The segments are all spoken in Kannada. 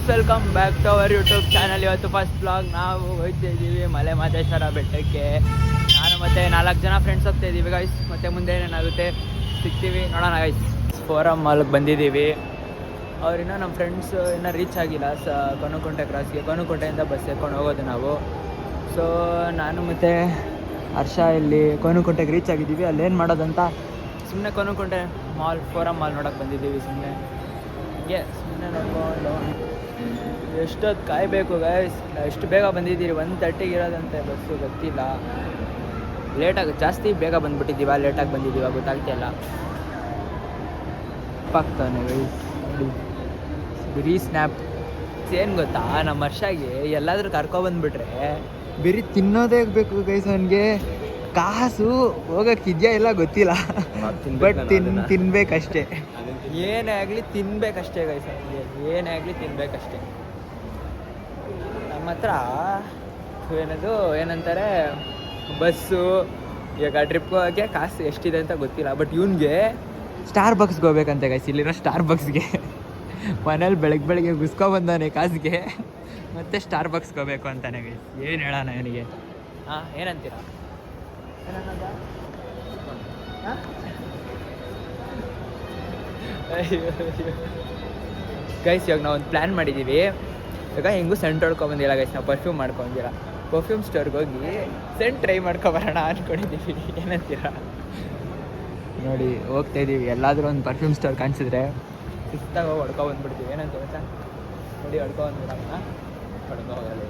Welcome back to our YouTube channel. ಇವತ್ತು ಫಸ್ಟ್ ಬ್ಲಾಗ್. ನಾವು ಹೋಗ್ತಾ ಇದ್ದೀವಿ ಮಲೆ ಮಹದೇಶ್ವರ ಬೆಟ್ಟಕ್ಕೆ. ನಾನು ಮತ್ತು 4 ಜನ ಫ್ರೆಂಡ್ಸ್ ಹೋಗ್ತಾ ಇದ್ದೀವಿ ಗೈಸ್. ಮತ್ತು ಮುಂದೆ ಏನೇನಾಗುತ್ತೆ ಸಿಗ್ತೀವಿ ನೋಡೋಣ ಗೈಸ್. ಫೋರಮ್ ಮಾಲ್ಗೆ ಬಂದಿದ್ದೀವಿ. ಅವ್ರಿನ್ನೂ ನಮ್ಮ ಫ್ರೆಂಡ್ಸ್ ಇನ್ನೂ ರೀಚ್ ಆಗಿಲ್ಲ ಕೊನುಕುಂಟೆ ಕ್ರಾಸ್ಗೆ. ಕೊನುಕುಂಟೆಯಿಂದ ಬಸ್ ಎತ್ಕೊಂಡು ಹೋಗೋದು ನಾವು. ಸೊ ನಾನು ಮತ್ತು ಹರ್ಷ ಇಲ್ಲಿ ಕೊನುಕುಂಟೆಗೆ ರೀಚ್ ಆಗಿದ್ದೀವಿ. ಅಲ್ಲೇನು ಮಾಡೋದಂತ ಸುಮ್ಮನೆ ಕೊನುಕುಂಟೆ ಮಾಲ್ ಫೋರಮ್ ಮಾಲ್ ನೋಡೋಕ್ಕೆ ಬಂದಿದ್ದೀವಿ. ಸುಮ್ಮನೆ ನೋಡ್ಕೊಂಡು ಎಷ್ಟೊತ್ತು ಕಾಯಬೇಕು ಗೈಸ್. ಎಷ್ಟು ಬೇಗ ಬಂದಿದ್ದೀರಿ, 1:30ಗೆ ಇರೋದಂತೆ ಬಸ್ಸು. ಗೊತ್ತಿಲ್ಲ, ಲೇಟಾಗಿ ಜಾಸ್ತಿ ಬೇಗ ಬಂದುಬಿಟ್ಟಿದ್ದೀವ ಲೇಟಾಗಿ ಬಂದಿದ್ದೀವ ಗೊತ್ತಾಗ್ತಿಲ್ಲ. ಆಗ್ತಾನೆ ಗೈಸ್ ಬಿರಿ ಸ್ನ್ಯಾಪ್. ಏನು ಗೊತ್ತಾ, ನಮ್ಮ ವರ್ಷಾಗಿ ಎಲ್ಲಾದರೂ ಕರ್ಕೊಬಂದ್ಬಿಟ್ರೆ ಬಿರಿ ತಿನ್ನೋದೇ ಬೇಕು ಗೈಸ್. ನನಗೆ ಕಾಸು ಹೋಗೋಕ್ಕಿದೆಯಾ ಇಲ್ಲ ಗೊತ್ತಿಲ್ಲ, ಬಟ್ ತಿನ್ಬೇಕಷ್ಟೇ. ಏನೇ ಆಗಲಿ ತಿನ್ಬೇಕಷ್ಟೇ ಗೈಸ್. ನನಗೆ ಏನೇ ಆಗಲಿ ತಿನ್ಬೇಕಷ್ಟೇ. ನಮ್ಮ ಹತ್ರ ಏನಂತಾರೆ ಬಸ್ಸು ಈಗ ಟ್ರಿಪ್ ಹೋಗೋಕ್ಕೆ ಕಾಸು ಎಷ್ಟಿದೆ ಅಂತ ಗೊತ್ತಿಲ್ಲ. ಬಟ್ ಇವನಿಗೆ ಸ್ಟಾರ್ ಬಕ್ಸ್ಗೆ ಹೋಗ್ಬೇಕಂತೆ ಗೈಸ್. ಇಲ್ಲಿರೋ ಸ್ಟಾರ್ ಬಕ್ಸ್ಗೆ ಮನೇಲಿ ಬೆಳಗ್ಗೆ ಗುಸ್ಕೊಬಂದಾನೆ ಕಾಸಿಗೆ, ಮತ್ತೆ ಸ್ಟಾರ್ ಬಕ್ಸ್ಗೆ ಹೋಗ್ಬೇಕು ಅಂತಾನೆ ಗೈಸ್. ಏನು ಹೇಳೋಣ ಇವನಿಗೆ? ಏನಂತೀರಾ? ಗೈಸ್ ಇವಾಗ ನಾವು ಒಂದು ಪ್ಲ್ಯಾನ್ ಮಾಡಿದ್ದೀವಿ. ಇವಾಗ ಹೆಂಗೂ ಸೆಂಟ್ ಹೊಡ್ಕೊಬಂದಿಲ್ಲ ಗೈಸ್. ನಾವು ಪರ್ಫ್ಯೂಮ್ ಮಾಡ್ಕೊಂಡಿಲ್ಲ. ಪರ್ಫ್ಯೂಮ್ ಸ್ಟೋರ್ಗೆ ಹೋಗಿ ಸೆಂಟ್ ಟ್ರೈ ಮಾಡ್ಕೊಬರೋಣ ಅಂದ್ಕೊಂಡಿದ್ದೀವಿ. ಏನಂತೀರಾ? ನೋಡಿ ಹೋಗ್ತಾ ಇದ್ದೀವಿ. ಎಲ್ಲಾದರೂ ಒಂದು ಪರ್ಫ್ಯೂಮ್ ಸ್ಟೋರ್ ಕಾಣಿಸಿದ್ರೆ ಸುಸ್ತಾಗಿ ಹೋಗಿ ಹೊಡ್ಕೊಬಂದ್ಬಿಡ್ತೀವಿ. ಏನಂತ ಗೊತ್ತಾ? ನೋಡಿ ಹೊಡ್ಕೊಬಂದ್ಬಿಡೋಣ. ಹೊಡ್ಕೊಬರಲ್ಲ.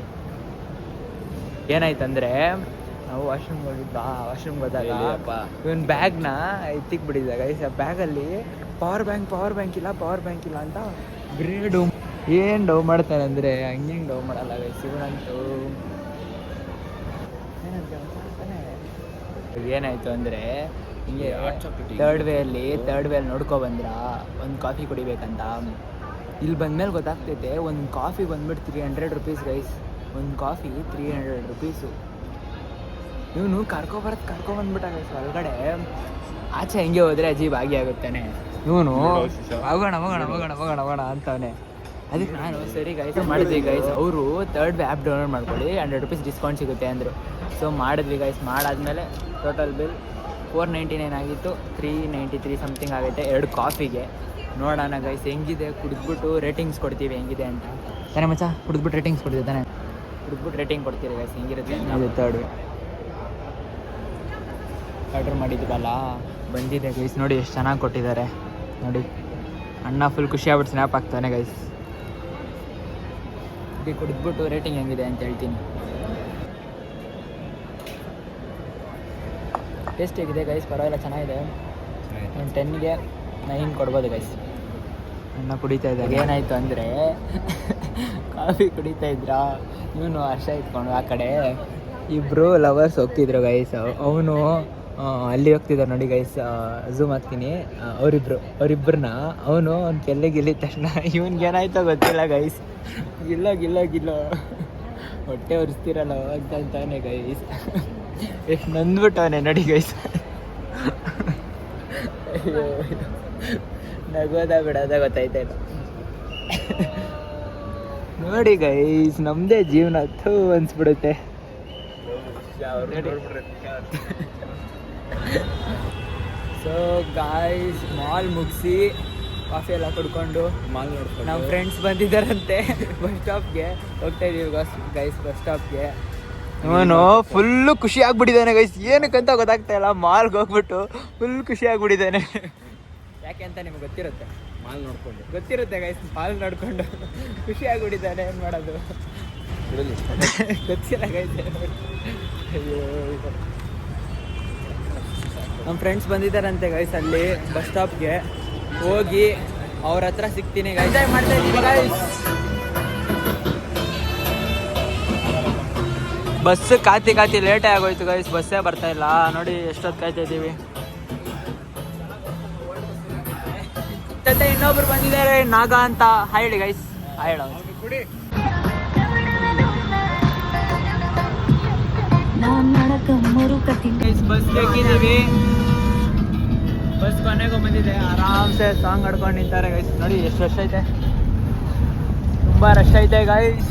ಏನಾಯ್ತಂದರೆ ನಾವು ವಾಶ್ರೂಮ್ಗೆ ಹೋದಾಗ ಇವನ್ ಬ್ಯಾಗ್ನ ಎತ್ತಿಕ್ಬಿಟ್ಟಿದ್ದ ಗೈಸ್. ಆ ಬ್ಯಾಗಲ್ಲಿ ಪವರ್ ಬ್ಯಾಂಕ್ ಇಲ್ಲ ಅಂತ ಬರೀ ಏನು ಡೌ ಮಾಡ್ತಾನೆ ಅಂದರೆ ಹಂಗೆ ಡೌ ಮಾಡಲ್ಲ ಗೈಸ್ ಇವನಂತೂ. ಏನಾಯಿತು ಅಂದರೆ ಹಿಂಗೆ ಥರ್ಡ್ ವೇಯಲ್ಲಿ ನೋಡ್ಕೊಬಂದ್ರ ಒಂದು ಕಾಫಿ ಕುಡಿಬೇಕಂತ. ಇಲ್ಲಿ ಬಂದಮೇಲೆ ಗೊತ್ತಾಗ್ತೈತೆ ಒಂದು ಕಾಫಿ ಬಂದ್ಬಿಟ್ಟು 300 ರೂಪೀಸ್ ಗೈಸ್. ಒಂದು ಕಾಫಿ 300 ರೂಪೀಸು. ಇವನು ಕರ್ಕೊಬಂದ್ಬಿಟ್ಟ ಗೈಸ್ ಹೊರಗಡೆ. ಆಚೆ ಹೆಂಗೆ ಹೋದರೆ ಅಜೀಬ್ ಆಗಿ ಆಗುತ್ತಾನೆ. ಇವನು ಹೋಗೋಣ ಅಂತವನೆ. ಅದಕ್ಕೆ ನಾನು ಸರಿ ಗೈಸ್ ಮಾಡಿದ್ವಿ ಗೈಸ್. ಅವರು ಥರ್ಡ್ ಆ್ಯಪ್ ಡೌನ್ಲೋಡ್ ಮಾಡ್ಕೊಳ್ಳಿ 100 ರೂಪೀಸ್ ಡಿಸ್ಕೌಂಟ್ ಸಿಗುತ್ತೆ ಅಂದರು. ಸೊ ಮಾಡಿದ್ವಿ ಗೈಸ್. ಮಾಡಾದ್ಮೇಲೆ ಟೋಟಲ್ ಬಿಲ್ 499 ಆಗಿತ್ತು. 393 ಸಮಥಿಂಗ್ ಆಗುತ್ತೆ 2 ಕಾಫಿಗೆ. ನೋಡೋಣ ಗೈಸ್ ಹೆಂಗಿದೆ, ಕುಡಿದ್ಬಿಟ್ಟು ರೇಟಿಂಗ್ಸ್ ಕೊಡ್ತೀವಿ ಹೆಂಗಿದೆ ಅಂತ. ತಾನೇ ಮಚ್ಚ? ಕುಡಿದ್ಬಿಟ್ಟು ರೇಟಿಂಗ್ಸ್ ಕೊಡ್ತೀವಿ ತಾನೆ? ಕುಡಿದ್ಬಿಟ್ಟು ರೇಟಿಂಗ್ ಕೊಡ್ತೀರಿ ಗೈಸ್ ಹೆಂಗಿರುತ್ತೆ. ಅದು ಥರ್ಡ್ ಆರ್ಡ್ರ್ ಮಾಡಿದ್ವಲ್ಲ ಬಂದಿದೆ ಗೈಸ್. ನೋಡಿ ಎಷ್ಟು ಚೆನ್ನಾಗಿ ಕೊಟ್ಟಿದ್ದಾರೆ ನೋಡಿ. ಅಣ್ಣ ಫುಲ್ ಖುಷಿ ಆಗ್ಬಿಟ್ಟು ಸ್ನ್ಯಾಪ್ ಆಗ್ತಾನೆ ಗೈಸ್. ಇದು ಕುಡಿದ್ಬಿಟ್ಟು ರೇಟಿಂಗ್ ಹೆಂಗಿದೆ ಅಂತ ಹೇಳ್ತೀನಿ. ಟೇಸ್ಟ್ ಹೇಗಿದೆ ಗೈಸ್? ಪರವಾಗಿಲ್ಲ, ಚೆನ್ನಾಗಿದೆ. ಒಂದು 10ಗೆ 9 ಕೊಡ್ಬೋದು ಗೈಸ್. ಅಣ್ಣ ಕುಡಿತಾ ಇದ್ದಾಗ ಏನಾಯಿತು ಅಂದರೆ ಕಾಫಿ ಕುಡಿತಾ ಇದ್ರಾ, ಇವನು ಹರ್ಷ ಇಟ್ಕೊಂಡು ಆ ಕಡೆ ಇಬ್ಬರು ಲವರ್ಸ್ ಹೋಗ್ತಿದ್ರು ಗೈಸ್. ಅವನು ಅಲ್ಲಿ ಹೋಗ್ತಿದ್ದಾರೆ ನೋಡಿ ಗೈಸ್. ಝೂಮ್ ಹಾಕ್ತೀನಿ. ಅವರಿಬ್ಬರನ್ನ ಅವನು ಅವ್ನು ಕೆಲ್ಲಿದ್ದ ತಕ್ಷಣ ಇವನ್ಗೆ ಏನಾಯ್ತೋ ಗೊತ್ತಿಲ್ಲ ಗೈಸ್. ಗಿಲ್ಲ ಹೊಟ್ಟೆ ಒರೆಸ್ತಿರಲ್ಲ ಅಂತಾನೆ ಗೈಸ್. ಎಷ್ಟು ನೊಂದ್ಬಿಟ್ಟವನೆ ನೋಡಿ ಗೈಸ್. ನಗೋದ ಬಿಡೋದ ಗೊತ್ತಾಯ್ತಾ ಇಲ್ಲ ನೋಡಿ ಗೈಸ್. ನಮ್ಮದೇ ಜೀವನ ಅನ್ಸ್ಬಿಡುತ್ತೆ. ಸೊ ಗಾಯ್ಸ್ ಮಾಲ್ ಮುಗಿಸಿ ಕಾಫಿ ಎಲ್ಲ ಕುಡ್ಕೊಂಡು ನಮ್ಮ ಫ್ರೆಂಡ್ಸ್ ಬಂದಿದ್ದಾರಂತೆ ಬಸ್ ಸ್ಟಾಪ್ಗೆ. ಹೋಗ್ತಾ ಇದೀವಿ ಗೈಸ್ ಬಸ್ ಸ್ಟಾಪ್ಗೆ. ಅವನು ಫುಲ್ಲು ಖುಷಿ ಆಗ್ಬಿಟ್ಟಿದ್ದಾನೆ ಗೈಸ್. ಏನಕ್ಕಂತ ಗೊತ್ತಾಗ್ತಾ ಇಲ್ಲ. ಮಾಲ್ಗೆ ಹೋಗ್ಬಿಟ್ಟು ಫುಲ್ ಖುಷಿ ಆಗ್ಬಿಟ್ಟಿದ್ದಾನೆ. ಯಾಕೆ ಅಂತ ನಿಮ್ಗೆ ಗೊತ್ತಿರುತ್ತೆ ಗೈಸ್. ಮಾಲ್ ನೋಡ್ಕೊಂಡು ಖುಷಿ ಆಗ್ಬಿಟ್ಟಿದ್ದಾನೆ. ಏನು ಮಾಡೋದು ಗೊತ್ತಿಲ್ಲ ಗೈಸ್. ಅಯ್ಯೋ, ನಮ್ಮ ಫ್ರೆಂಡ್ಸ್ ಬಂದಿದ್ದಾರಂತೆ ಗೈಸ್. ಅಲ್ಲಿ ಬಸ್ ಸ್ಟಾಪ್ಗೆ ಹೋಗಿ ಅವ್ರ ಹತ್ರ ಸಿಗ್ತೀನಿ ಗೈಸ್. ಎಂಜಾಯ್ ಮಾಡ್ತಾ ಇದ್ದೀವಿ ಗೈಸ್. ಬಸ್ ಕಾತಿ ಲೇಟೇ ಆಗೋಯ್ತು ಗೈಸ್, ಬಸ್ಸೇ ಬರ್ತಾ ಇಲ್ಲ ನೋಡಿ, ಎಷ್ಟೊತ್ತು ಕಾಯ್ತಾ ಇದ್ದೀವಿ. ಇನ್ನೊಬ್ರು ಬಂದಿದ್ದಾರೆ ನಾಗ ಅಂತ, ಹಾಯ್ ಹೇಳಿ ಗೈಸ್. ಹಾಯ್ ಹೇಳ ಬಸ್ ಬೇಕಿದ್ದೀವಿ. ಬಸ್ ಕೊನೆಗೂ ಬಂದಿದೆ, ಆರಾಮ್ಸೆ ಸಾಂಗ್ ಆಡ್ಕೊಂಡು ನಿಂತಾರೆ ಗೈಸ್. ನೋಡಿ ಎಷ್ಟು ರಶ್ ಐತೆ, ತುಂಬಾ ರಶ್ ಐತೆ ಗೈಸ್.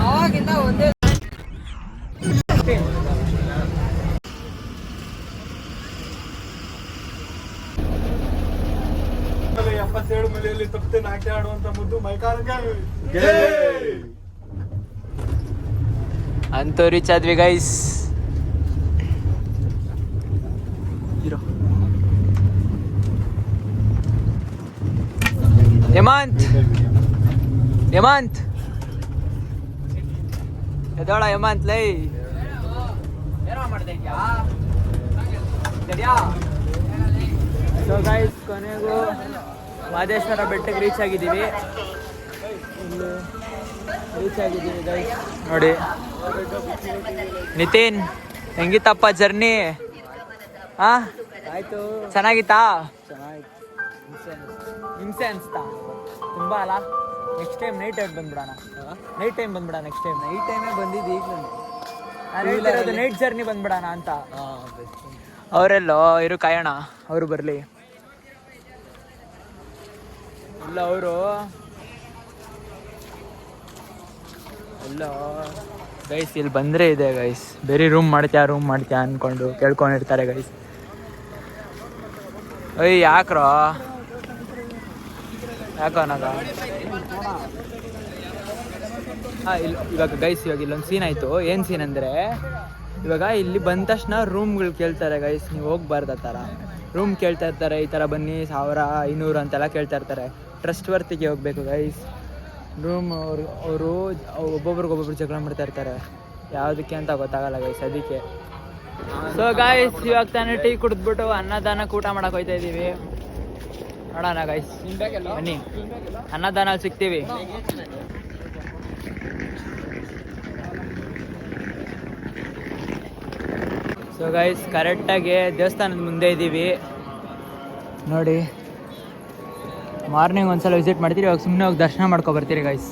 ಅವಾಗಿಂದ ಒಂದೇ 77 ಮನೆಯಲ್ಲಿ ತಪ್ಪದೆ ನಾಟ್ಯ ಆಡುವಂತ ಮುದ್ದು ಮೈಕಾರಕ್ಕೆ ಅಂತೂ ರೀಚ್ ಆದ್ವಿ ಗೈಸ್. ಹೇಮಂತ್ ಎದೋಳ ಹೇಮಂತ್ ಲೈ ಏನೋ ಮಾಡ್ತಾ ಇದೆಯಾ? ಸೊ ಗೈಸ್, ಕೊನೆಗೂ ಮಾದೇಶ್ವರ ಬೆಟ್ಟಕ್ಕೆ ರೀಚ್ ಆಗಿದ್ದೀವಿ ಗೈಸ್. ನೋಡಿ ನಿತಿನ್, ಹೆಂಗಿತ್ತಪ್ಪ ಜರ್ನಿ? ಹಾ ಆಯ್ತು, ಚೆನ್ನಾಗಿತ್ತಾ? ಹಿಂಸೆ ಅನ್ಸ್ತಾ ತುಂಬಾ ಅಲ್ಲ? ನೆಕ್ಸ್ಟ್ ಟೈಮ್ ನೈಟ್ ಬಂದ್ಬಿಡೋಣ. ನೆಕ್ಸ್ಟ್ ಟೈಮ್ ನೈಟ್ ಟೈಮೇ ಬಂದಿದ್ದು. ಈಗ ನಾನು ನೈಟ್ ಜರ್ನಿ ಬಂದ್ಬಿಡೋಣ ಅಂತ. ಅವರೆಲ್ಲೋ ಇರು, ಕಾಯೋಣ ಅವರು ಬರಲಿ. ಇಲ್ಲ ಅವರು ಎಲ್ಲ ಗೈಸ್ ಇಲ್ಲಿ ಬಂದರೆ ಇದೆ ಗೈಸ್, ಬೇರೆ ರೂಮ್ ಮಾಡ್ತೀಯಾ ಅಂದ್ಕೊಂಡು ಕೇಳ್ಕೊಂಡಿರ್ತಾರೆ ಗೈಸ್. ಅಯ್ಯ ಯಾಕೋ ಅನ್ನೋದ? ಹಾಂ ಇವಾಗ ಗೈಸ್, ಇವಾಗ ಇಲ್ಲೊಂದು ಸೀನ್ ಆಯಿತು. ಏನು ಸೀನ್ ಅಂದರೆ, ಇವಾಗ ಇಲ್ಲಿ ಬಂದ ತಕ್ಷಣ ರೂಮ್ಗಳು ಕೇಳ್ತಾರೆ ಗೈಸ್, ನೀವು ಹೋಗ್ಬಾರ್ದು ಆ ಥರ. ರೂಮ್ ಕೇಳ್ತಾ ಇರ್ತಾರೆ, ಈ ಥರ ಬನ್ನಿ 1500 ಅಂತೆಲ್ಲ ಕೇಳ್ತಾ ಇರ್ತಾರೆ. ಟ್ರಸ್ಟ್ ವರ್ತಿಗೆ ಹೋಗಬೇಕು ಗೈಸ್. ರೂಮ್ ಅವರು ಒಬ್ಬೊಬ್ರಿಗೊಬ್ಬೊಬ್ರು ಜಗಳ ಮಾಡ್ತಾ ಇರ್ತಾರೆ, ಯಾವುದಕ್ಕೆ ಅಂತ ಗೊತ್ತಾಗಲ್ಲ ಗೈಸ್, ಅದಕ್ಕೆ. ಸೊ ಗೈಸ್, ಇವಾಗ ತಾನೇ ಟೀ ಕುಡಿದ್ಬಿಟ್ಟು ಅನ್ನದಾನಕ್ಕೆ ಊಟ ಮಾಡಕ್ಕೆ ಹೋಗ್ತಾ ಇದ್ದೀವಿ. ನೋಡೋಣ ಗೈಸ್, ಬನ್ನಿ ಅನ್ನದಾನ ಸಿಗ್ತೀವಿ. ಸೊ ಗೈಸ್, ಕರೆಕ್ಟಾಗಿ ದೇವಸ್ಥಾನದ ಮುಂದೆ ಇದ್ದೀವಿ ನೋಡಿ. ಮಾರ್ನಿಂಗ್ ಒಂದ್ಸಲ ವಿಸಿಟ್ ಮಾಡ್ತೀರಿ, ಇವಾಗ ಸುಮ್ಮನೆ ಹೋಗಿ ದರ್ಶನ ಮಾಡ್ಕೊಬರ್ತೀರಿ ಗೈಸ್.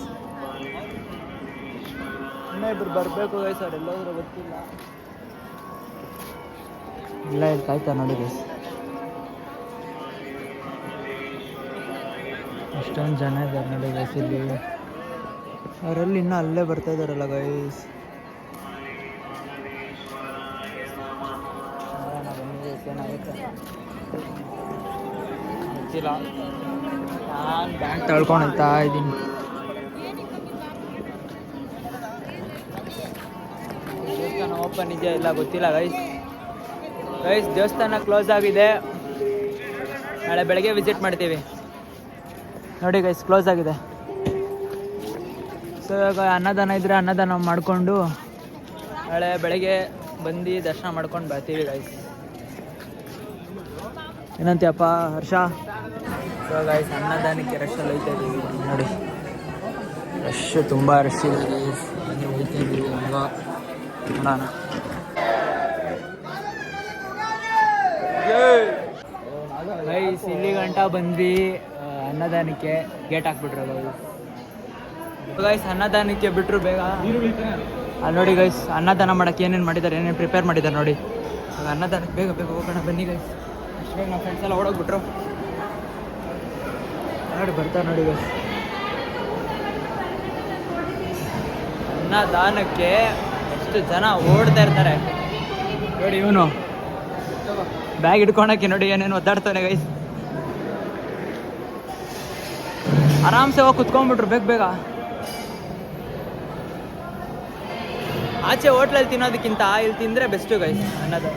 ಇನ್ನೂ ಇಬ್ಬರು ಬರಬೇಕು ಗೈಸ್, ಅವ್ರು ಎಲ್ಲೋದ್ರು ಗೊತ್ತಿಲ್ಲ. ಇಲ್ಲ ಇಲ್ಲಿ ಕಾಯ್ತಾ ನೋಡಿ ಗೈಸ್, ಅಷ್ಟೊಂದು ಜನ ಇದ್ದಾರೆ ನೋಡಿ ಗೈಸ್ ಇಲ್ಲಿ. ಅವರಲ್ಲಿ ಇನ್ನೂ ಅಲ್ಲೇ ಬರ್ತಾ ಇದ್ದಾರಲ್ಲ ಗೈಸ್. ಏನಾಗುತ್ತೆ ಗೊತ್ತಿಲ್ಲ. ನಾನು ಬ್ಯಾಂಕ್ ತಳ್ಕೊಂಡು ಹೋಗ್ತಾ ಇದ್ದೀನಿ. ದೇವಸ್ಥಾನ ಓಪನ್ ಇದೆಯಾ ಇಲ್ಲ ಗೊತ್ತಿಲ್ಲ ಗೈಸ್. ದೇವಸ್ಥಾನ ಕ್ಲೋಸ್ ಆಗಿದೆ, ನಾಳೆ ಬೆಳಗ್ಗೆ ವಿಸಿಟ್ ಮಾಡ್ತೀವಿ ನೋಡಿ ಗೈಸ್. ಕ್ಲೋಸ್ ಆಗಿದೆ. ಸೊ ಇವಾಗ ಅನ್ನದಾನ ಇದ್ದರೆ ಅನ್ನದಾನ ಮಾಡಿಕೊಂಡು ನಾಳೆ ಬೆಳಗ್ಗೆ ಬಂದು ದರ್ಶನ ಮಾಡ್ಕೊಂಡು ಬರ್ತೀವಿ ಗೈಸ್. ಏನಂತೀಯಪ್ಪ ಹರ್ಷ? ಸೊ ಗೈಸ್, ಅನ್ನದಾನಕ್ಕೆ ರಶಲ್ಲಿ ಹೋಗ್ತಾ ಇದ್ದೀವಿ ನೋಡಿ. ರಶ್ ತುಂಬ ರಶ್ ಇದೆ ಗೈಸ್, ಹೋಗ್ತಾ ಇದ್ದೀವಿ. ಹಂಗ ನೋಡೋಣ. ಗೈಸ್, ಇಲ್ಲಿ ಗಂಟ ಬಂದ್ವಿ ಅನ್ನದಾನಕ್ಕೆ. Gate ಹಾಕ್ಬಿಟ್ರು guys. ಅನ್ನದಾನಕ್ಕೆ ಬಿಟ್ಟರು ಬೇಗ. ಅಲ್ಲಿ ನೋಡಿ ಗೈಸ್, ಅನ್ನದಾನ ಮಾಡೋಕ್ಕೆ ಏನೇನು ಮಾಡಿದ್ದಾರೆ, ಏನೇನು ಪ್ರಿಪೇರ್ ಮಾಡಿದ್ದಾರೆ ನೋಡಿ. ಅನ್ನದಾನಕ್ಕೆ ಬೇಗ ಹೋಗೋಣ ಬನ್ನಿ ಗೈಸ್. ಅಷ್ಟು ಬೇಗ ನಮ್ಮ ಫ್ರೆಂಡ್ಸ್ ಎಲ್ಲ ಓಡೋಗ್ಬಿಟ್ರು ನೋಡಿ. ಬರ್ತಾರೆ ನೋಡಿ ಗೈಸ್. ಅನ್ನದಾನಕ್ಕೆ ಎಷ್ಟು ಜನ ಓಡ್ತಾ ಇರ್ತಾರೆ ನೋಡಿ. ಇವನು ಬ್ಯಾಗ್ ಹಿಡ್ಕೊಳಕ್ಕೆ ನೋಡಿ ಏನೇನು ಒದ್ದಾಡ್ತಾನೆ ಗೈಸ್. ಆರಾಮ್ಸೆ ಹೋಗಿ ಕುತ್ಕೊಂಡ್ಬಿಟ್ರು ಬೇಗ ಬೇಗ. ಆಚೆ ಹೋಟ್ಲಲ್ಲಿ ತಿನ್ನೋದಕ್ಕಿಂತ ಇಲ್ಲಿ ತಿಂದರೆ ಬೆಸ್ಟು ಗೈಸ್ ಅನ್ನದಾನ.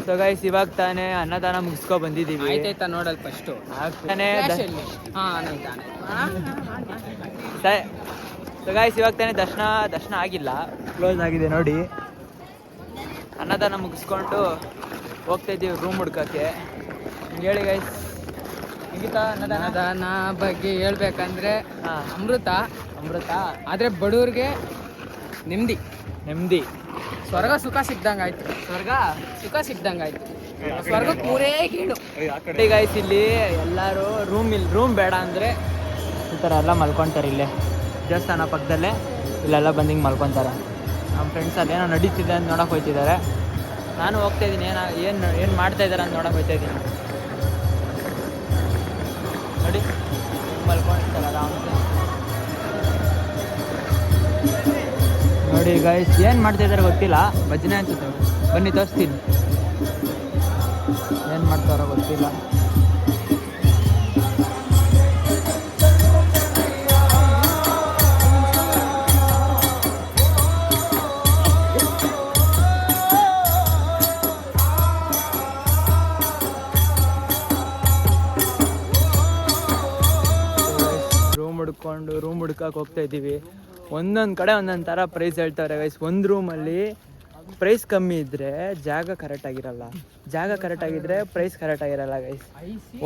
ಸೊ ಗೈಸ್ ಇವಾಗ ತಾನೇ ಅನ್ನದಾನ ಮುಗಿಸ್ಕೊ ಬಂದಿದ್ದೀವಿ. ಆಯ್ತಾಯ್ತಾ ನೋಡಲ್ ಫಸ್ಟು ತಾನೇ ಸೊ ಗೈಸ್ ಇವಾಗ ತಾನೇ ದರ್ಶನ ಆಗಿಲ್ಲ, ಕ್ಲೋಸ್ ಆಗಿದೆ ನೋಡಿ. ಅನ್ನದಾನ ಮುಗಿಸ್ಕೊಂಡು ಹೋಗ್ತಾ ಇದ್ದೀವಿ ರೂಮ್ ಹುಡ್ಕೋಕ್ಕೆ. ಹೇಳಿ ಗೈಸ್ ಮುಗಿತಾ ಅನ್ನದಾನ ಬಗ್ಗೆ ಹೇಳ್ಬೇಕಂದ್ರೆ ಅಮೃತ ಆದರೆ ಬಡವ್ರಿಗೆ ನೆಮ್ಮದಿ ಸ್ವರ್ಗ ಸುಖ ಸಿಕ್ದಂಗಾಯ್ತು. ಸ್ವರ್ಗಕ್ಕೆ ಮೂರೇ ಗೀಳು. ಗೈಸ್ ಇಲ್ಲಿ ಎಲ್ಲರೂ ರೂಮ್ ಬೇಡ ಅಂದರೆ ಈ ಥರ ಎಲ್ಲ ಮಲ್ಕೊತಾರೆ. ಇಲ್ಲೇ ದೇವಸ್ಥಾನ ಪಕ್ಕದಲ್ಲೇ ಇಲ್ಲೆಲ್ಲ ಬಂದು ಹಿಂಗೆ ಮಲ್ಕೊತಾರೆ. ನಮ್ಮ ಫ್ರೆಂಡ್ಸ್ ಅಲ್ಲೇನೋ ನಡೀತಿದೆ ಅಂತ ನೋಡೋಕೆ ಹೋಗ್ತಿದ್ದಾರೆ. ನಾನು ಹೋಗ್ತಾ ಇದ್ದೀನಿ, ಏನು ಮಾಡ್ತಾ ಇದ್ದಾರೆ ಅಂತ ನೋಡೋಕೆ ಹೋಗ್ತಾ ಇದ್ದೀನಿ. ನೋಡಿ ಮಲ್ಕೊಂಡಿರ್ತಾರೆ ಆರಾಮ್ಸೆ. ನೋಡಿ ಗೈಸ್ ಏನು ಮಾಡ್ತಾ ಇದ್ದಾರೆ ಗೊತ್ತಿಲ್ಲ, ಭಜನೆ ಅನ್ಸುತ್ತೆ. ಬನ್ನಿ ತೋರಿಸ್ತೀನಿ ಏನು ಮಾಡ್ತಾರೋ ಗೊತ್ತಿಲ್ಲ. ರೂಮ್ ಹುಡ್ಕಕ್ಕೆ ಹೋಗ್ತಾ ಇದ್ದೀವಿ. ಒಂದೊಂದು ಕಡೆ ಒಂದೊಂದು ಥರ ಪ್ರೈಸ್ ಹೇಳ್ತಾರೆ ಗೈಸ್. ಒಂದು ರೂಮಲ್ಲಿ ಪ್ರೈಸ್ ಕಮ್ಮಿ ಇದ್ದರೆ ಜಾಗ ಕರೆಕ್ಟಾಗಿರಲ್ಲ, ಜಾಗ ಕರೆಕ್ಟಾಗಿದ್ದರೆ ಪ್ರೈಸ್ ಕರೆಕ್ಟಾಗಿರಲ್ಲ ಗೈಸ್.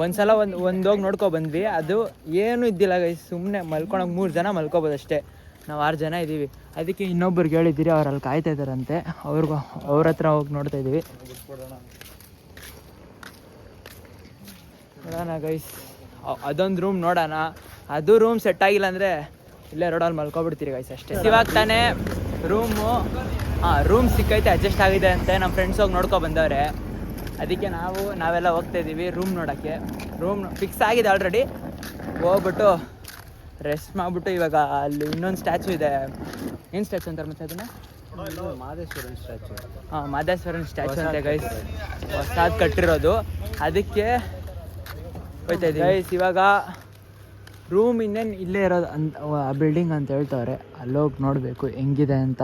ಒಂದ್ಸಲ ಹೋಗಿ ನೋಡ್ಕೊ ಬಂದ್ವಿ, ಅದು ಏನೂ ಇದ್ದಿಲ್ಲ ಗೈಸ್. ಸುಮ್ಮನೆ ಮಲ್ಕೊಳಕ್ಕೆ 3 ಜನ ಮಲ್ಕೋಬೋದು ಅಷ್ಟೇ. ನಾವು 6 ಜನ ಇದ್ದೀವಿ. ಅದಕ್ಕೆ ಇನ್ನೊಬ್ರಿಗೆ ಹೇಳಿದ್ದೀರಿ, ಅವ್ರು ಅಲ್ಲಿ ಕಾಯ್ತಾ ಇದ್ದಾರಂತೆ. ಅವ್ರ ಹತ್ರ ಹೋಗಿ ನೋಡ್ತಾ ಇದ್ದೀವಿ. ನೋಡೋಣ ಗೈಸ್, ಅದೊಂದು ರೂಮ್ ನೋಡೋಣ. ಅದು ರೂಮ್ ಸೆಟ್ ಆಗಿಲ್ಲ ಅಂದರೆ ಇಲ್ಲೇ ರೋಡಲ್ಲಿ ಮಲ್ಕೊಬಿಡ್ತೀರಿ ಗೈಸ್ ಅಷ್ಟೇ. ಇವಾಗ ತಾನೇ ರೂಮ್ ಸಿಕ್ಕೈತೆ, ಅಡ್ಜಸ್ಟ್ ಆಗಿದೆ ಅಂತೆ. ನಮ್ಮ ಫ್ರೆಂಡ್ಸ್ ಹೋಗಿ ನೋಡ್ಕೊ ಬಂದವ್ರೆ. ಅದಕ್ಕೆ ನಾವೆಲ್ಲ ಹೋಗ್ತಾ ಇದ್ದೀವಿ ರೂಮ್ ನೋಡೋಕ್ಕೆ. ರೂಮ್ ಫಿಕ್ಸ್ ಆಗಿದೆ ಆಲ್ರೆಡಿ. ಹೋಗ್ಬಿಟ್ಟು ರೆಸ್ಟ್ ಮಾಡಿಬಿಟ್ಟು ಇವಾಗ ಅಲ್ಲಿ ಇನ್ನೊಂದು ಸ್ಟ್ಯಾಚು ಇದೆ. ಏನು ಸ್ಟ್ಯಾಚು ಅಂತಾರೆ ಮತ್ತೆ ಅದನ್ನು? ಮಾದೇಶ್ವರನ್ ಸ್ಟ್ಯಾಚು ಅಂತೆ ಗೈಸ್, ಹೊಸದು ಕಟ್ಟಿರೋದು. ಅದಕ್ಕೆ ಹೋಯ್ತಾ ಇದ್ದೀವಿ ಗೈಸ್. ಇವಾಗ ರೂಮ್ ಇನ್ನೇನು ಇಲ್ಲೇ ಇರೋದು ಅಂತ ಬಿಲ್ಡಿಂಗ್ ಅಂತ ಹೇಳ್ತವ್ರೆ. ಅಲ್ಲೋಗಿ ನೋಡಬೇಕು ಹೆಂಗಿದೆ ಅಂತ.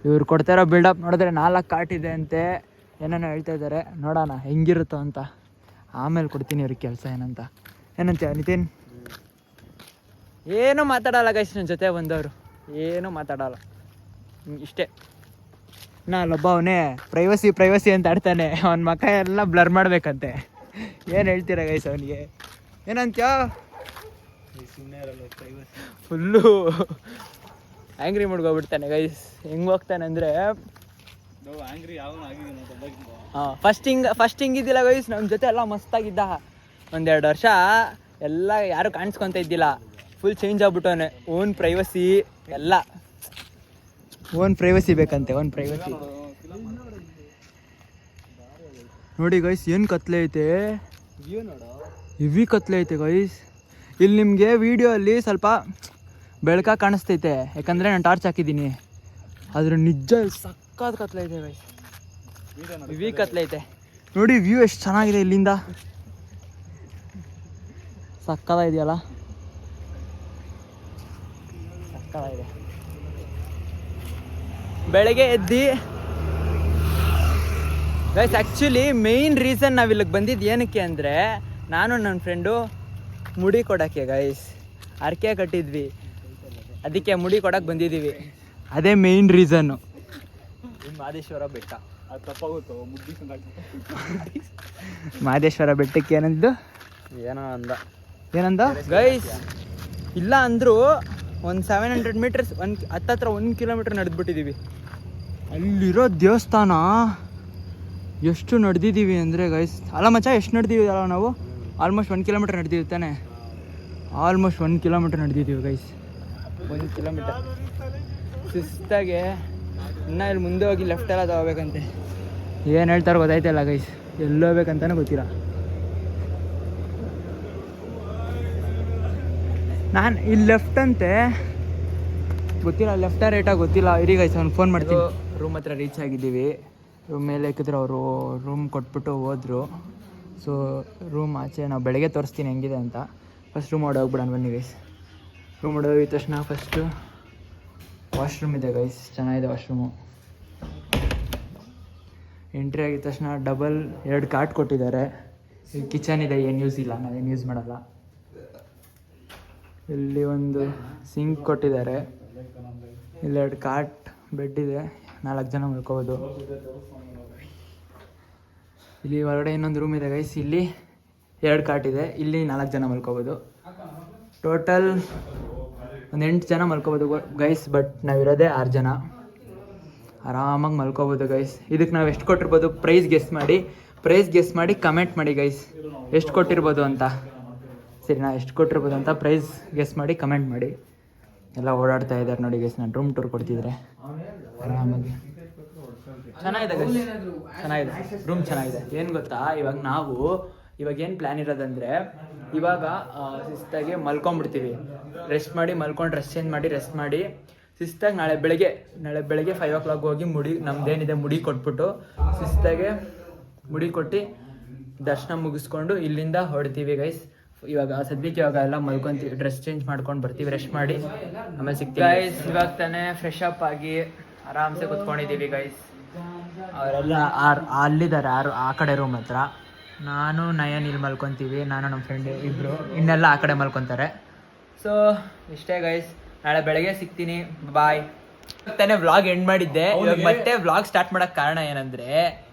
ಇವ್ರು ಕೊಡ್ತಾರೋ ಬಿಲ್ಡಪ್ ನೋಡಿದ್ರೆ 4 ಕಾಟ್ ಇದೆ ಅಂತೆ, ಏನೇನೋ ಹೇಳ್ತಾ ಇದ್ದಾರೆ. ನೋಡೋಣ ಹೆಂಗಿರುತ್ತೋ ಅಂತ. ಆಮೇಲೆ ಕೊಡ್ತೀನಿ ಇವ್ರಿಗೆ ಕೆಲಸ ಏನಂತ ನಿತಿನ್. ಏನೂ ಮಾತಾಡೋಲ್ಲ ಗೈಸ್, ನನ್ನ ಜೊತೆ ಬಂದವರು ಏನೂ ಮಾತಾಡೋಲ್ಲ, ಇಷ್ಟೇ. ಅಲ್ಲೊಬ್ಬ ಅವನೇ ಪ್ರೈವಸಿ ಅಂತ ಆಡ್ತಾನೆ. ಅವನ ಮಕ್ಕ ಎಲ್ಲ ಬ್ಲರ್ ಮಾಡಬೇಕಂತೆ. ಏನು ಹೇಳ್ತೀರ ಗೈಸ್ ಅವನಿಗೆ? ಏನಂತ್ಯ? ಫುಲ್ಲು ಆ್ಯಂಗ್ರಿ ಮಾಡ್ಕೊಬಿಡ್ತಾನೆ ಗೈಸ್. ಹೆಂಗೆ ಹೋಗ್ತಾನೆ ಅಂದರೆ ಫಸ್ಟ್ ಹಿಂಗಿದ್ದಿಲ್ಲ ಗೈಸ್. ನಮ್ಮ ಜೊತೆ ಎಲ್ಲ ಮಸ್ತಾಗಿದ್ದ. 1-2 ವರ್ಷ ಎಲ್ಲ ಯಾರು ಕಾಣಿಸ್ಕೊತ ಇದ್ದಿಲ್ಲ. ಫುಲ್ ಚೇಂಜ್ ಆಗ್ಬಿಟ್ಟವನೆ. ಓನ್ ಪ್ರೈವಸಿ ಎಲ್ಲ, ಓನ್ ಪ್ರೈವಸಿ ಬೇಕಂತೆ. ಓನ್ ಪ್ರೈವಸಿ ನೋಡಿ ಗೈಸ್, ಏನು ಕತ್ಲೆ ಐತೆ, ಹೆವಿ ಕತ್ಲೆ ಐತೆ ಗೈಸ್. ಇಲ್ಲಿ ನಿಮಗೆ ವೀಡಿಯೋ ಅಲ್ಲಿ ಸ್ವಲ್ಪ ಬೆಳಕ ಕಾಣಿಸ್ತೈತೆ, ಯಾಕಂದರೆ ನಾನು ಟಾರ್ಚ್ ಹಾಕಿದ್ದೀನಿ. ಆದ್ರೆ ನಿಜ ಸಕ್ಕತ್ ಕತ್ಲೆ ಐತೆ ಗೈಸ್, ಹೆವಿ ಕತ್ಲೆ ಐತೆ. ನೋಡಿ ವ್ಯೂ ಎಷ್ಟು ಚೆನ್ನಾಗಿದೆ ಇಲ್ಲಿಂದ, ಸಕ್ಕತ್ತಾಗಿದೆಯಲ್ಲ, ಸಕ್ಕತ್ತಾಗಿದೆ. ಬೆಳಗ್ಗೆ ಎದ್ದು ಗೈಸ್, ಆ್ಯಕ್ಚುಲಿ ಮೇಯ್ನ್ ರೀಸನ್ ನಾವು ಇಲ್ಲಿಗೆ ಬಂದಿದ್ದು ಏನಕ್ಕೆ ಅಂದರೆ, ನಾನು ನನ್ನ ಫ್ರೆಂಡು ಮುಡಿ ಕೊಡೋಕ್ಕೆ ಗೈಸ್ ಹರಕೆ ಕಟ್ಟಿದ್ವಿ. ಅದಕ್ಕೆ ಮುಡಿ ಕೊಡೋಕೆ ಬಂದಿದ್ದೀವಿ, ಅದೇ ಮೇಯ್ನ್ ರೀಸನ್ನು. ಮಾದೇಶ್ವರ ಬೆಟ್ಟ ಅದು ತಪ್ಪಾಗುತ್ತೋ, ಮಾದೇಶ್ವರ ಬೆಟ್ಟಕ್ಕೆ ಏನಂದು ಏನಂದ ಗೈಸ್. ಇಲ್ಲ ಅಂದರೂ ಒಂದು 700 ಮೀಟರ್ಸ್, ಹತ್ತತ್ರ 1 ಕಿಲೋಮೀಟ್ರ್ ನಡೆದ್ಬಿಟ್ಟಿದ್ದೀವಿ. ಅಲ್ಲಿರೋ ದೇವಸ್ಥಾನ ಎಷ್ಟು ನಡೆದಿದ್ದೀವಿ ಅಂದರೆ ಗೈಸ್, ಅಲ್ಲ ಮಚ್ಚ, ಎಷ್ಟು ನಡೆದಿದ್ದೀವಿ ಅಲ್ಲ ನಾವು? ಆಲ್ಮೋಸ್ಟ್ 1 ಕಿಲೋಮೀಟ್ರ್ ನಡೆದಿದ್ದೀವಿ ತಾನೆ, ಆಲ್ಮೋಸ್ಟ್ 1 ಕಿಲೋಮೀಟ್ರ್ ನಡೆದಿದ್ದೀವಿ ಗೈಸ್. 1 ಕಿಲೋಮೀಟರ್ ಸುಸ್ತಾಗೆ. ಇನ್ನು ಇಲ್ಲಿ ಮುಂದೆ ಹೋಗಿ ಲೆಫ್ಟ್ ಎಲ್ಲ ತಗೋಬೇಕಂತೆ. ಏನು ಹೇಳ್ತಾರೆ ಗೊತ್ತಾಯ್ತಲ್ಲ ಗೈಸ್, ಎಲ್ಲಿ ಹೋಗ್ಬೇಕಂತಲೂ ಗೊತ್ತಿಲ್ಲ. ನಾನು ಇಲ್ಲಿ ಲೆಫ್ಟ್ ಅಂತೆ ಗೊತ್ತಿಲ್ಲ, ಲೆಫ್ಟ ರೈಟಾ ಗೊತ್ತಿಲ್ಲ. ಇಡೀ ಗೈಸ್ ಅವ್ನು ಫೋನ್ ಮಾಡ್ತೀವಿ. ರೂಮ್ ಹತ್ರ ರೀಚ್ ಆಗಿದ್ದೀವಿ. ರೂಮ್ ಮೇಲೆ ಹಾಕಿದ್ರೆ ಅವರು ರೂಮ್ ಕೊಟ್ಬಿಟ್ಟು ಹೋದರು. ಸೊ ರೂಮ್ ಆಚೆ ನಾವು ಬೆಳಗ್ಗೆ ತೋರಿಸ್ತೀನಿ ಹೆಂಗಿದೆ ಅಂತ. ಫಸ್ಟ್ ರೂಮ್ ಹೊಡೋಗ್ಬಿಡೋಣ ಬನ್ನಿ ಗೈಸ್. ರೂಮ್ ಹೊಡೋಗಿದ ತಕ್ಷಣ ಫಸ್ಟು ವಾಶ್ರೂಮ್ ಇದೆ ಗೈಸ್, ಚೆನ್ನಾಗಿದೆ ವಾಶ್ರೂಮು. ಎಂಟ್ರಿ ಆಗಿದ ತಕ್ಷಣ ಡಬಲ್ 2 ಕಾಟ್ ಕೊಟ್ಟಿದ್ದಾರೆ. ಇಲ್ಲಿ ಕಿಚನ್ ಇದೆ, ಏನು ಯೂಸ್ ಇಲ್ಲ, ನಾವೇನು ಯೂಸ್ ಮಾಡಲ್ಲ. ಇಲ್ಲಿ ಒಂದು ಸಿಂಕ್ ಕೊಟ್ಟಿದ್ದಾರೆ. ಇಲ್ಲಿ 2 ಕಾಟ್, ಬೆಡ್ ಇದೆ, 4 ಜನ ಮಲ್ಕೋಬೋದು. ಇಲ್ಲಿ ಹೊರಗಡೆ ಇನ್ನೊಂದು ರೂಮ್ ಇದೆ ಗೈಸ್, ಇಲ್ಲಿ 2 ಕಾಟ್ ಇದೆ, ಇಲ್ಲಿ 4 ಜನ ಮಲ್ಕೋಬೋದು. ಟೋಟಲ್ ಒಂದು 8 ಜನ ಮಲ್ಕೋಬೋದು ಗೈಸ್. ಬಟ್ ನಾವಿರೋದೇ 6 ಜನ, ಆರಾಮಾಗಿ ಮಲ್ಕೋಬೋದು ಗೈಸ್. ಇದಕ್ಕೆ ನಾವು ಎಷ್ಟು ಕೊಟ್ಟಿರ್ಬೋದು ಪ್ರೈಸ್ ಗೆಸ್ ಮಾಡಿ ಕಮೆಂಟ್ ಮಾಡಿ ಗೈಸ್, ಎಷ್ಟು ಕೊಟ್ಟಿರ್ಬೋದು ಅಂತ. ಸರಿನಾ, ಎಷ್ಟು ಕೊಟ್ಟಿರ್ಬೋದು ಅಂತ ಪ್ರೈಸ್ ಗೆಸ್ ಮಾಡಿ ಕಮೆಂಟ್ ಮಾಡಿ. ಎಲ್ಲ ಓಡಾಡ್ತಾ ಇದ್ದಾರೆ ನೋಡಿ ಗೈಸ್, ನಾನು ರೂಮ್ ಟೂರ್ ಕೊಡ್ತಿದ್ರೆ ಆರಾಮಾಗಿ. ಚೆನ್ನಾಗಿದೆ ಗೈಸ್, ಚೆನ್ನಾಗಿದೆ ರೂಮ್, ಚೆನ್ನಾಗಿದೆ. ಏನು ಗೊತ್ತಾ, ಇವಾಗ ಏನು ಪ್ಲ್ಯಾನ್ ಇರೋದಂದರೆ, ಇವಾಗ ಶಿಸ್ತಾಗಿ ಮಲ್ಕೊಂಡ್ಬಿಡ್ತೀವಿ, ರೆಸ್ಟ್ ಮಾಡಿ ಮಲ್ಕೊಂಡು ರೆಸ್ಟ್ ಮಾಡಿ ಶಿಸ್ತಾಗಿ ನಾಳೆ ಬೆಳಗ್ಗೆ 5 o'clock ಹೋಗಿ ನಮ್ದೇನಿದೆ ಮುಡಿ ಕೊಟ್ಬಿಟ್ಟು ಶಿಸ್ತಾಗೆ ಮುಡಿ ಕೊಟ್ಟು ದರ್ಶನ ಮುಗಿಸ್ಕೊಂಡು ಇಲ್ಲಿಂದ ಹೊಡ್ತೀವಿ ಗೈಸ್. ಸದ್ಯಕ್ಕೆ ಇವಾಗ ಎಲ್ಲ ಮಲ್ಕೊಂತೀವಿ, ಡ್ರೆಸ್ ಚೇಂಜ್ ಮಾಡ್ಕೊಂಡು ಬರ್ತೀವಿ, ರೆಸ್ಟ್ ಮಾಡಿ ಆಮೇಲೆ ಸಿಗ್ತೀವಿ ಗೈಸ್. ಇವಾಗ ತಾನೇ ಫ್ರೆಶ್ ಅಪ್ ಆಗಿ ಆರಾಮ್ಸೆ ಕುತ್ಕೊಂಡಿದ್ದೀವಿ ಗೈಸ್. ಅವರೆಲ್ಲ ಅಲ್ಲಿದ್ದಾರೆ, ಆ ಕಡೆ ರೂಮ್ ಹತ್ರ. ನಾನು ನಯನ್ ಇಲ್ಲಿ ಮಲ್ಕೊತೀವಿ, ನಾನು ನಮ್ಮ ಫ್ರೆಂಡ್ ಇಬ್ಬರು, ಇನ್ನೆಲ್ಲ ಆ ಕಡೆ ಮಲ್ಕೊತಾರೆ. ಸೊ ಇಷ್ಟೇ ಗೈಸ್, ನಾಳೆ ಬೆಳಗ್ಗೆ ಸಿಗ್ತೀನಿ, ಬಾಯ್. ತಾನೇ ವ್ಲಾಗ್ ಎಂಡ್ ಮಾಡಿದ್ದೆ, ಇವಾಗ ಮತ್ತೆ ವ್ಲಾಗ್ ಸ್ಟಾರ್ಟ್ ಮಾಡೋಕ್ಕೆ ಕಾರಣ ಏನಂದರೆ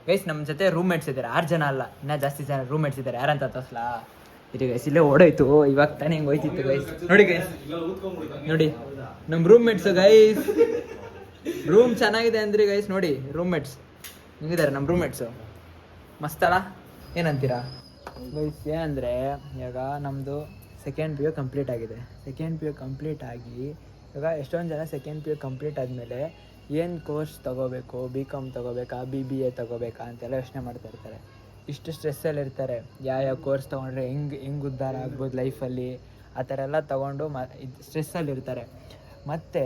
ಗೈಸ್, ನಮ್ಮ ಜೊತೆ ರೂಮ್ಮೇಟ್ಸ್ ಇದ್ದಾರೆ, 6 ಜನ ಅಲ್ಲ, ಇನ್ನೂ ಜಾಸ್ತಿ ಜನ ರೂಮ್ಮೇಟ್ಸ್ ಇದ್ದಾರೆ. ಯಾರಂತ ತೋರಿಸ್ಲಾ? ಇದು ಗೈಸ್ ಇಲ್ಲೇ ಓಡೋಯ್ತು, ಇವಾಗ ತಾನೇ ಹಿಂಗೆ ಹೋಯ್ತಿತ್ತು ಗೈಸ್. ನೋಡಿ ಗೈಸ್, ನೋಡಿ ನಮ್ಮ ರೂಮ್ಮೇಟ್ಸು ಗೈಸ್. ರೂಮ್ ಚೆನ್ನಾಗಿದೆ ಅಂದ್ರಿ ಗೈಸ್, ನೋಡಿ ರೂಮ್ಮೇಟ್ಸ್ ಹಿಂಗಿದ್ದಾರೆ ನಮ್ಮ ರೂಮ್ಮೇಟ್ಸು. ಮಸ್ತಲ್ಲ, ಏನಂತೀರಾ ಗೈಸ್? ಏನಂದರೆ ಇವಾಗ ನಮ್ಮದು ಸೆಕೆಂಡ್ PU ಕಂಪ್ಲೀಟ್ ಆಗಿದೆ. ಸೆಕೆಂಡ್ PU ಕಂಪ್ಲೀಟ್ ಆಗಿ ಇವಾಗ ಎಷ್ಟೊಂದು ಜನ ಸೆಕೆಂಡ್ PU ಕಂಪ್ಲೀಟ್ ಆದಮೇಲೆ ಏನು ಕೋರ್ಸ್ ತೊಗೋಬೇಕು, BCom ತೊಗೋಬೇಕಾ, BBA ತೊಗೋಬೇಕಾ ಅಂತೆಲ್ಲ ಯೋಚನೆ ಮಾಡ್ತಾ ಇರ್ತಾರೆ. ಇಷ್ಟು ಸ್ಟ್ರೆಸ್ಸಲ್ಲಿ ಇರ್ತಾರೆ, ಯಾವ ಕೋರ್ಸ್ ತೊಗೊಂಡ್ರೆ ಹೆಂಗೆ ಉದ್ಧಾರ ಆಗ್ಬೋದು ಲೈಫಲ್ಲಿ, ಆ ಥರ ಎಲ್ಲ ತೊಗೊಂಡು ಸ್ಟ್ರೆಸ್ಸಲ್ಲಿ ಇರ್ತಾರೆ. ಮತ್ತು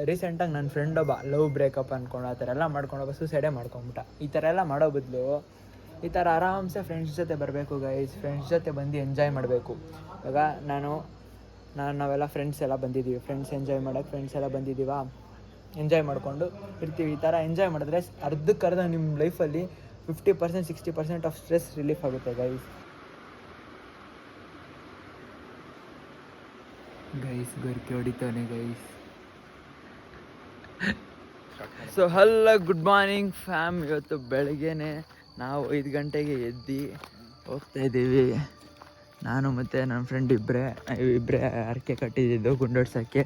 ರೀಸೆಂಟಾಗಿ ನನ್ನ ಫ್ರೆಂಡ್ ಒಬ್ಬ ಲವ್ ಬ್ರೇಕಪ್ ಅಂದ್ಕೊಂಡು ಆ ಥರ ಎಲ್ಲ ಮಾಡ್ಕೊಂಡೋಗ ಸೂಸೈಡೇ ಮಾಡ್ಕೊಂಬಿಟ್ಟ. ಈ ಥರ ಎಲ್ಲ ಮಾಡೋ ಬದಲು ಈ ಥರ ಆರಾಮ್ಸೆ ಫ್ರೆಂಡ್ಸ್ ಜೊತೆ ಬರಬೇಕು ಗೈಸ್, ಫ್ರೆಂಡ್ಸ್ ಜೊತೆ ಬಂದು ಎಂಜಾಯ್ ಮಾಡಬೇಕು. ಇವಾಗ ನಾವೆಲ್ಲ ಫ್ರೆಂಡ್ಸ್ ಎಲ್ಲ ಬಂದಿದ್ದೀವಿ, ಫ್ರೆಂಡ್ಸ್ ಎಲ್ಲ ಬಂದಿದ್ದೀವ, ಎಂಜಾಯ್ ಮಾಡಿಕೊಂಡು ಇರ್ತೀವಿ. ಈ ಥರ ಎಂಜಾಯ್ ಮಾಡಿದ್ರೆ ಅರ್ಧಕ್ಕರ್ಧ ನಿಮ್ಮ ಲೈಫಲ್ಲಿ 50% 60% ಆಫ್ ಸ್ಟ್ರೆಸ್ ರಿಲೀಫ್ ಆಗುತ್ತೆ ಗೈಸ್. ಗೊರ್ಕೆ ಹೊಡಿತಾನೆ guys. So hello, good morning fam. ಇವತ್ತು ಬೆಳಗ್ಗೆನೆ ನಾವು 5 ಗಂಟೆಗೆ ಎದ್ದು ಹೋಗ್ತಾ ಇದ್ದೀವಿ. ನಾನು ಮತ್ತು ನನ್ನ ಫ್ರೆಂಡ್ ಇಬ್ಬರೇ ಹರಕೆ ಕಟ್ಟಿದ್ದು ಗುಂಡೋಡ್ಸೋಕ್ಕೆ,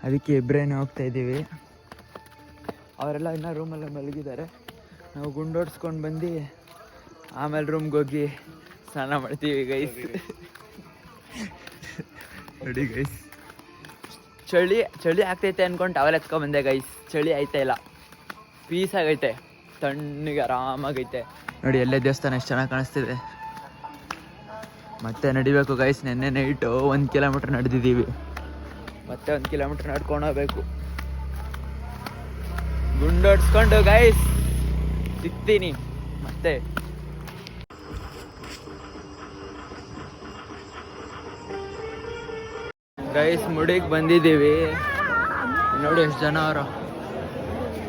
ಅದಕ್ಕೆ ಇಬ್ಬರೇನೆ ಹೋಗ್ತಾ ಇದ್ದೀವಿ. ಅವರೆಲ್ಲ ಇನ್ನೂ ರೂಮಲ್ಲಿ ಮಲಗಿದ್ದಾರೆ. ನಾವು ಗುಂಡೋಡ್ಸ್ಕೊಂಡು ಬಂದು ಆಮೇಲೆ ರೂಮ್ಗೆ ಹೋಗಿ ಸ್ನಾನ ಮಾಡ್ತೀವಿ ಗೈಸ್. ನೋಡಿ ಗೈಸ್, ಚಳಿ ಆಗ್ತೈತೆ ಅಂದ್ಕೊಂಡು ಟವಲ್ ಎತ್ಕೊಂಡ್ಬಂದೆ ಗೈಸ್. ಚಳಿ ಆಯ್ತಾ ಇಲ್ಲ, ಪೀಸ್ ಆಗೈತೆ, ತಣ್ಣಗೆ ಆರಾಮಾಗೈತೆ. ನೋಡಿ ಎಲ್ಲೇ ದೇವಸ್ಥಾನ ಎಷ್ಟು ಚೆನ್ನಾಗಿ ಕಾಣಿಸ್ತಿದೆ. ಮತ್ತೆ ನಡಿಬೇಕು ಗೈಸ್. ನೆನ್ನೆ ನೈಟು 1 ಕಿಲೋಮೀಟ್ರ್ ನಡೆದಿದ್ದೀವಿ, ಮತ್ತೆ 1 ಕಿಲೋಮೀಟ್ರ್ ನಡ್ಕೊಂಡು ಹೋಗ್ಬೇಕು. ಗುಂಡೋಡ್ಸ್ಕೊಂಡು ಗೈಸ್ ಸಿಗ್ತೀನಿ ಮತ್ತೆ. ಗೈಸ್ ಮುಡಿಗೆ ಬಂದಿದ್ದೀವಿ, ನೋಡಿ ಎಷ್ಟು ಜನ ಅವರು.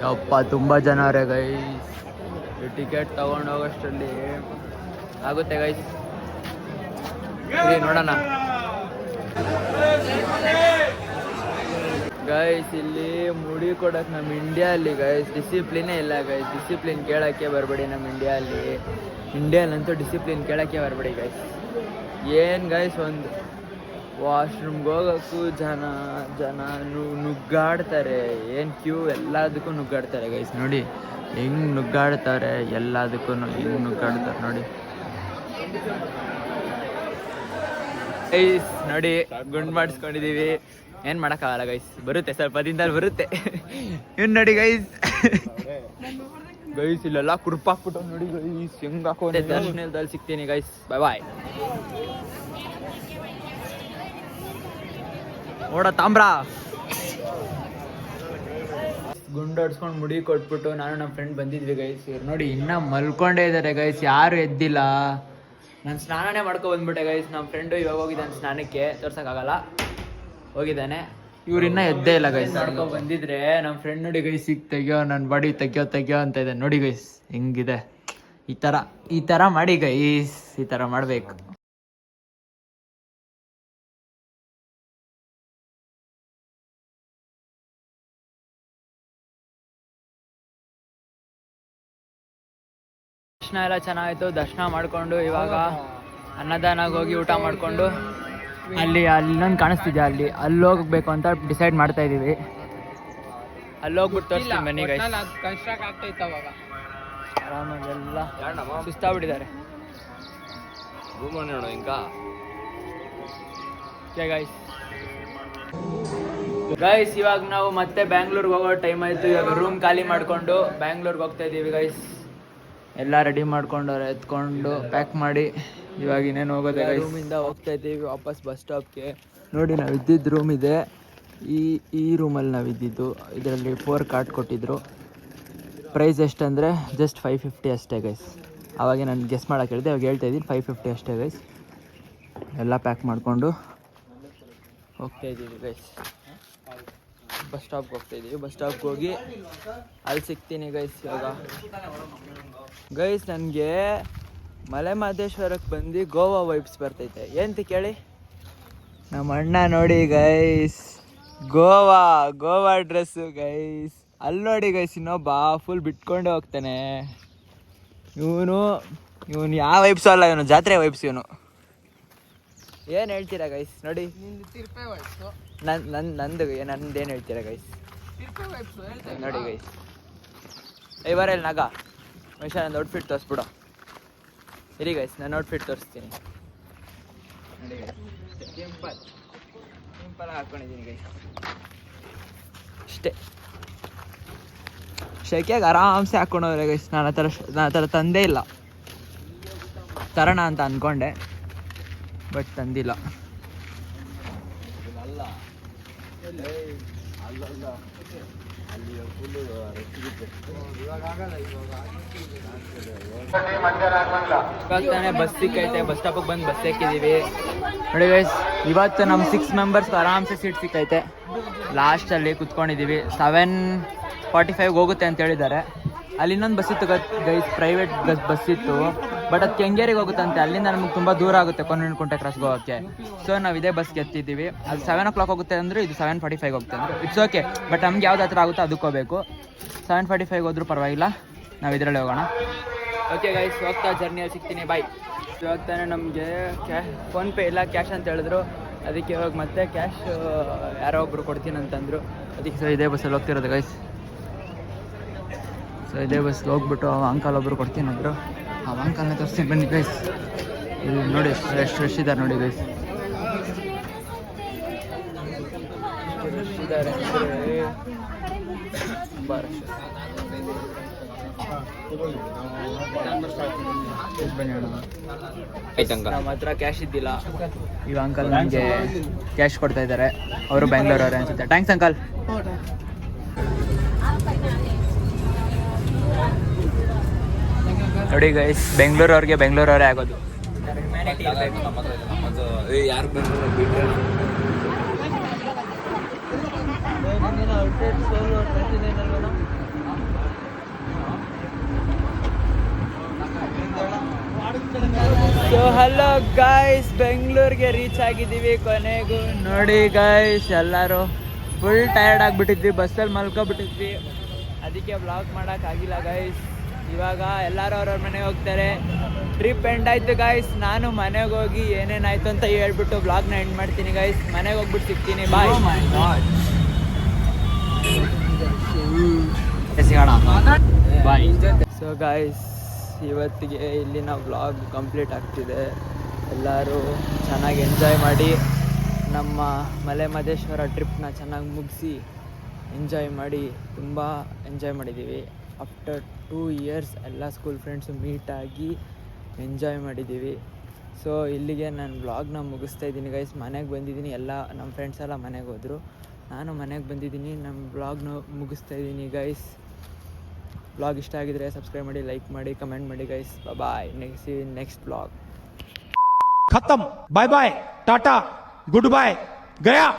ಯಪ್ಪ ತುಂಬ ಜನ ಅವರೇ ಗೈಸ್. ಟಿಕೆಟ್ ತಗೊಂಡು ಹೋಗೋಷ್ಟರಲ್ಲಿ ಆಗುತ್ತೆ ಗೈಸ್. ನೋಡೋಣ ಗೈಸ್. ಇಲ್ಲಿ ಮುಡಿ ಕೊಡೋಕೆ ನಮ್ಮ ಇಂಡಿಯಲ್ಲಿ ಗೈಸ್ ಡಿಸಿಪ್ಲಿನೇ ಇಲ್ಲ ಗೈಸ್. ಡಿಸಿಪ್ಲಿನ್ ಕೇಳೋಕ್ಕೆ ಬರಬೇಡಿ ನಮ್ಮ ಇಂಡಿಯಲ್ಲಂತೂ ಡಿಸಿಪ್ಲಿನ್ ಕೇಳೋಕ್ಕೆ ಬರಬೇಡಿ ಗೈಸ್. ಏನು ಗೈಸ್, ಒಂದು ವಾಶ್ರೂಮ್ಗೆ ಹೋಗೋಕ್ಕೂ ಜನ ನುಗ್ಗಾಡ್ತಾರೆ. ಏನು ಕ್ಯೂ, ಎಲ್ಲದಕ್ಕೂ ನುಗ್ಗಾಡ್ತಾರೆ ಗೈಸ್. ನೋಡಿ ಹೆಂಗೆ ನುಗ್ಗಾಡ್ತಾರೆ, ಎಲ್ಲದಕ್ಕೂ ಹಿಂಗೆ ನುಗ್ಗಾಡ್ತಾರೆ ನೋಡಿ ಗೈಸ್. ನೋಡಿ ಗುಂಡು ಮಾಡಿಸ್ಕೊಂಡಿದ್ದೀವಿ, ಏನು ಮಾಡೋಕ್ಕಾಗಲ್ಲ ಗೈಸ್, ಬರುತ್ತೆ ಸ್ವಲ್ಪ ದಿನದಲ್ಲಿ ಬರುತ್ತೆ. ಇನ್ನು ನೋಡಿ ಗೈಸ್ ಇಲ್ಲೆಲ್ಲ ಕುರ್ಪಾಕ್ಬಿಟ್ಟು ನೋಡಿ ಗೈಸ್ ಹೆಂಗೆ ಹಾಕೊಂಡು. ದರ್ಶನದಲ್ಲಿ ಸಿಗ್ತೀನಿ ಗೈಸ್, ಬಾಯ್. ಓಡ ತಾಮ್ರ ಗುಂಡೋಡ್ಸ್ಕೊಂಡು ಮುಡಿ ಕೊಟ್ಬಿಟ್ಟು ನಾನು ನಮ್ಮ ಫ್ರೆಂಡ್ ಬಂದಿದ್ವಿ ಗೈಸ್. ಇವ್ರು ನೋಡಿ ಇನ್ನೂ ಮಲ್ಕೊಂಡೇ ಇದ್ದಾರೆ ಗೈಸ್, ಯಾರು ಎದ್ದಿಲ್ಲ. ನಾನು ಸ್ನಾನನೇ ಬಂದ್ಬಿಟ್ಟೆ ಗೈಸ್. ನಮ್ಮ ಫ್ರೆಂಡು ಇವಾಗ ಹೋಗಿದ್ದಾನೆ ಸ್ನಾನಕ್ಕೆ, ತೋರ್ಸೋಕ್ಕಾಗಲ್ಲ, ಹೋಗಿದ್ದಾನೆ. ಇವ್ರು ಇನ್ನೂ ಎದ್ದೇ ಇಲ್ಲ ಗೈಸ್. ನಡ್ಕೊಂಡು ಬಂದಿದ್ರೆ ನಮ್ಮ ಫ್ರೆಂಡ್ ನೋಡಿ ಗೈಸ್, ಈಗ ತೆಗಿಯೋ ನನ್ನ ಬಾಡಿ ತೆಗಿಯೋ ಅಂತ ಇದೆ ನೋಡಿ ಗೈಸ್. ಹೆಂಗಿದೆ ಈ ಥರ ಮಾಡಿ ಗೈಸ್, ಈ ಥರ ಮಾಡಬೇಕು. ದರ್ಶನ ಎಲ್ಲ ಚೆನ್ನಾಗಿತ್ತು. ದರ್ಶನ ಮಾಡಿಕೊಂಡು ಇವಾಗ ಅನ್ನದಾನಾಗ ಹೋಗಿ ಊಟ ಮಾಡಿಕೊಂಡು ಅಲ್ಲೊಂದು ಕಾಣಿಸ್ತಿದ್ಯಾ, ಅಲ್ಲಿ ಹೋಗ್ಬೇಕು ಅಂತ ಡಿಸೈಡ್ ಮಾಡ್ತಾ ಇದ್ದೀವಿ. ಅಲ್ಲಿ ಹೋಗ್ಬಿಟ್ಟು ತೋರಿಸ್ತೀನಿ ಬನ್ನಿ ಗೈಸ್. ಕನ್ಸ್ಟ್ರಕ್ಟ್ ಆಗ್ತೈತೆ ಅವಾಗ ಆರಾಮಾಗೆಲ್ಲ ಸುಸ್ತಾಗ್ಬಿಟ್ಟಿದ್ದಾರೆ ಗೈಸ್. ಇವಾಗ ನಾವು ಮತ್ತೆ ಬ್ಯಾಂಗ್ಳೂರ್ಗೆ ಹೋಗೋ ಟೈಮ್ ಆಯಿತು. ಇವಾಗ ರೂಮ್ ಖಾಲಿ ಮಾಡಿಕೊಂಡು ಬ್ಯಾಂಗ್ಳೂರ್ಗೆ ಹೋಗ್ತಾ ಇದ್ದೀವಿ ಗೈಸ್. ಎಲ್ಲ ರೆಡಿ ಮಾಡ್ಕೊಂಡು ಎತ್ಕೊಂಡು ಪ್ಯಾಕ್ ಮಾಡಿ ಇವಾಗ ಇನ್ನೇನು ಹೋಗೋದೆ. ರೂಮಿಂದ ಹೋಗ್ತಾ ಇದ್ದೀವಿ ವಾಪಸ್ ಬಸ್ ಸ್ಟಾಪ್ಗೆ. ನೋಡಿ ನಾವು ಇದ್ದಿದ್ದು ರೂಮ್ ಇದೆ, ಈ ರೂಮಲ್ಲಿ ನಾವು ಇದ್ದಿದ್ದು. ಇದರಲ್ಲಿ 4 ಕಾರ್ಟ್ ಕೊಟ್ಟಿದ್ರು. ಪ್ರೈಸ್ ಎಷ್ಟಂದರೆ ಜಸ್ಟ್ 550 ಅಷ್ಟೇ ಗೈಸ್. ಆವಾಗ ನಾನು ಗೆಸ್ ಮಾಡೋಕೆ ಹೇಳಿದೆ, ಇವಾಗ ಹೇಳ್ತಾ ಇದ್ದೀನಿ 550 ಅಷ್ಟೇ ಗೈಸ್. ಎಲ್ಲ ಪ್ಯಾಕ್ ಮಾಡಿಕೊಂಡು ಹೋಗ್ತಾ ಇದ್ದೀವಿ ಗೈಸ್. ಬಸ್ ಸ್ಟಾಪ್ಗೆ ಹೋಗ್ತಾ ಇದ್ದೀವಿ. ಬಸ್ ಸ್ಟಾಪ್ಗೆ ಹೋಗಿ ಅಲ್ಲಿ ಸಿಗ್ತೀನಿ ಗೈಸ್. ಇವಾಗ ಗೈಸ್ ನನಗೆ ಮಲೆ ಮಹದೇಶ್ವರಕ್ಕೆ ಬಂದು ಗೋವಾ ವೈಬ್ಸ್ ಬರ್ತೈತೆ. ಏನಂತ ಕೇಳಿ, ನಮ್ಮ ಅಣ್ಣ ನೋಡಿ ಗೈಸ್, ಗೋವಾ ಡ್ರೆಸ್ಸು ಗೈಸ್. ಅಲ್ಲಿ ನೋಡಿ ಗೈಸ್, ಇನ್ನೊಬ್ಬ ಫುಲ್ ಬಿಟ್ಕೊಂಡೇ ಹೋಗ್ತಾನೆ. ಇವನು ಯಾವ ವೈಬ್ಸು ಅಲ್ಲ, ಇವನು ಜಾತ್ರೆ ವೈಬ್ಸ್. ಇವನು ಏನು ಹೇಳ್ತೀರಾ ಗೈಸ್? ನೋಡಿ ನಂದೇನು ಹೇಳ್ತೀರಾ ಗೈಸ್? ನೋಡಿ ಗೈಸ್, ಇವರಲ್ಲಿ ನಗ ಮನುಷ್ಯ ನನ್ನ ಔಟ್ಫಿಟ್ ತೋರಿಸ್ಬಿಡು. ಇರಿ ಗೈಸ್, ನಾನು ಔಟ್ಫಿಟ್ ತೋರಿಸ್ತೀನಿ. ನೋಡಿ ಗೈಸ್, ಸಿಂಪಲ್ ಹಾಕ್ಕೊಂಡಿದ್ದೀನಿ ಗೈಸ್ ಅಷ್ಟೇ. ಶೆಕೆಗೆ ಆರಾಮ್ಸೆ ಹಾಕ್ಕೊಂಡವ್ರೆ ಗೈಸ್. ನಾನು ಆ ಥರ ತಂದೇ ಇಲ್ಲ. ತರೋಣ ಅಂತ ಅಂದ್ಕೊಂಡೆ, ಬಟ್ ತಂದಿಲ್ಲ. ಇವಾಗ ತಾನೇ ಬಸ್ ಸಿಕ್ಕೈತೆ. ಬಸ್ ಸ್ಟಾಪಿಗೆ ಬಂದು ಬಸ್ ಹಾಕಿದ್ದೀವಿ ನೋಡಿ ಗೈಸ್. ಇವತ್ತು ನಮ್ಮ 6 ಮೆಂಬರ್ಸ್ಗೆ ಆರಾಮ್ಸೆ ಸೀಟ್ ಸಿಕ್ಕೈತೆ. ಲಾಸ್ಟಲ್ಲಿ ಕುತ್ಕೊಂಡಿದ್ದೀವಿ. 7:45 ಹೋಗುತ್ತೆ ಅಂತ ಹೇಳಿದ್ದಾರೆ. ಅಲ್ಲಿ ಇನ್ನೊಂದು ಬಸ್ ಇತ್ತು ಗೈಸ್, ಪ್ರೈವೇಟ್ ಬಸ್ ಇತ್ತು, ಬಟ್ ಅದು ಕೆಂಗೇರಿಗೆ ಹೋಗುತ್ತಂತೆ. ಅಲ್ಲಿಂದ ನಮಗೆ ತುಂಬ ದೂರ ಆಗುತ್ತೆ ಕೊನೆಕುಂಟೆ ಕ್ರಾಸ್ಗೆ ಹೋಗೋಕ್ಕೆ. ಸೊ ನಾವು ಇದೇ ಬಸ್ಗೆ ಎತ್ತಿದ್ದೀವಿ. ಅದು 7 o'clock ಹೋಗುತ್ತೆ ಅಂದರೆ ಇದು 7:45 ಹೋಗುತ್ತೆ ಅಂದರೆ ಇಟ್ಸ್ ಓಕೆ. ಬಟ್ ನಮ್ಗೆ ಯಾವ್ದು ಹತ್ರ ಆಗುತ್ತೋ ಅದಕ್ಕೆ ಹೋಗಬೇಕು. 7:45 ಹೋದ್ರೂ ಪರವಾಗಿಲ್ಲ, ನಾವು ಇದರಲ್ಲಿ ಹೋಗೋಣ. ಓಕೆ ಗೈಸ್, ಹೋಗ್ತಾ ಜರ್ನಿಯಲ್ಲಿ ಸಿಗ್ತೀನಿ, ಬಾಯ್. ಇವಾಗ ತಾನೇ ನಮಗೆ ಫೋನ್ಪೇ ಇಲ್ಲ, ಕ್ಯಾಶ್ ಅಂತ ಹೇಳಿದ್ರು. ಅದಕ್ಕೆ ಇವಾಗ ಮತ್ತೆ ಕ್ಯಾಶ್ ಯಾರೋ ಒಬ್ಬರು ಕೊಡ್ತೀನಿ ಅಂತಂದರು. ಅದಕ್ಕೆ ಸೊ ಇದೇ ಬಸ್ಸಲ್ಲಿ ಹೋಗ್ತಿರೋದು ಗೈಸ್. ಸೊ ಇದೇ ಬಸ್ಗೆ ಹೋಗ್ಬಿಟ್ಟು ಅಂಕಲ್ ಒಬ್ಬರು ಕೊಡ್ತೀನಿ ಅಂದರು. ಆ ಅಂಕಲ್ನ ತೋರಿಸ್ತೀನಿ ಬನ್ನಿ ಗೈಸ್. ಇಲ್ಲಿ ನೋಡಿ ಎಷ್ಟು ರಶ್ ಇದ್ದಾರೆ ನೋಡಿ ಗೈಸ್. ರಶ್ ಇದ್ದಾರೆ ತುಂಬ ರಶ್. ನಮ್ಮ ಹತ್ರ ಕ್ಯಾಶ್ ಇದ್ದಿಲ್ಲ. ಇವ ಅಂಕಲ್ ನಮಗೆ ಕ್ಯಾಶ್ ಕೊಡ್ತಾ ಇದ್ದಾರೆ. ಅವರು ಬ್ಯಾಂಗ್ಳೂರವ್ರೆ ಅನ್ಸುತ್ತೆ. Thanks uncle. ನೋಡಿ ಗೈಸ್, ಬೆಂಗಳೂರವ್ರಿಗೆ ಬೆಂಗಳೂರವರೇ ಆಗೋದು. ಸೊ ಹಲೋ ಗೈಸ್, ಬೆಂಗಳೂರಿಗೆ ರೀಚ್ ಆಗಿದ್ದೀವಿ ಕೊನೆಗೂ. ನೋಡಿ ಗೈಸ್, ಎಲ್ಲರೂ ಫುಲ್ ಟಯರ್ಡ್ ಆಗಿಬಿಟ್ಟಿದ್ವಿ, ಬಸ್ಸಲ್ಲಿ ಮಲ್ಕೊಬಿಟ್ಟಿದ್ವಿ. ಅದಕ್ಕೆ ವ್ಲಾಗ್ ಮಾಡೋಕ್ಕಾಗಿಲ್ಲ ಗೈಸ್. ಇವಾಗ ಎಲ್ಲರೂ ಅವ್ರವ್ರ ಮನೆಗೆ ಹೋಗ್ತಾರೆ. ಟ್ರಿಪ್ ಎಂಡ್ ಆಯಿತು ಗೈಸ್. ನಾನು ಮನೆಗೆ ಹೋಗಿ ಏನೇನಾಯಿತು ಅಂತ ಹೇಳ್ಬಿಟ್ಟು ವ್ಲಾಗ್ನ ಎಂಡ್ ಮಾಡ್ತೀನಿ ಗೈಸ್. ಮನೆಗೆ ಹೋಗ್ಬಿಟ್ಟು ಸಿಗ್ತೀನಿ, ಬಾಯ್. ಸಿಗೋಣ, ಬಾಯ್. ಸೊ ಗೈಸ್, ಇವತ್ತಿಗೆ ಇಲ್ಲಿನ ವ್ಲಾಗ್ ಕಂಪ್ಲೀಟ್ ಆಗ್ತಿದೆ. ಎಲ್ಲರೂ ಚೆನ್ನಾಗಿ ಎಂಜಾಯ್ ಮಾಡಿ, ನಮ್ಮ ಮಲೆ ಮಹದೇಶ್ವರ ಟ್ರಿಪ್ನ ಚೆನ್ನಾಗಿ ಮುಗಿಸಿ ಎಂಜಾಯ್ ಮಾಡಿ, ತುಂಬ ಎಂಜಾಯ್ ಮಾಡಿದ್ದೀವಿ. ಆಫ್ಟರ್ 2 years ಎಲ್ಲ ಸ್ಕೂಲ್ ಫ್ರೆಂಡ್ಸು ಮೀಟಾಗಿ ಎಂಜಾಯ್ ಮಾಡಿದ್ದೀವಿ. ಸೊ ಇಲ್ಲಿಗೆ ನಾನು ವ್ಲಾಗ್ನ ಮುಗಿಸ್ತಾ ಇದ್ದೀನಿ ಗೈಸ್. ಮನೆಗೆ ಬಂದಿದ್ದೀನಿ, ಎಲ್ಲ ನಮ್ಮ ಫ್ರೆಂಡ್ಸ್ ಎಲ್ಲ ಮನೆಗೆ ಹೋದರು, ನಾನು ಮನೆಗೆ ಬಂದಿದ್ದೀನಿ. ನಮ್ಮ ವ್ಲಾಗ್ನ ಮುಗಿಸ್ತಾ ಇದ್ದೀನಿ ಗೈಸ್. ವ್ಲಾಗ್ ಇಷ್ಟ ಆಗಿದರೆ ಸಬ್ಸ್ಕ್ರೈಬ್ ಮಾಡಿ, ಲೈಕ್ ಮಾಡಿ, ಕಮೆಂಟ್ ಮಾಡಿ ಗೈಸ್. ಬಾಯ್. Next vlog. खत्म, bye bye, tata, good bye, गया.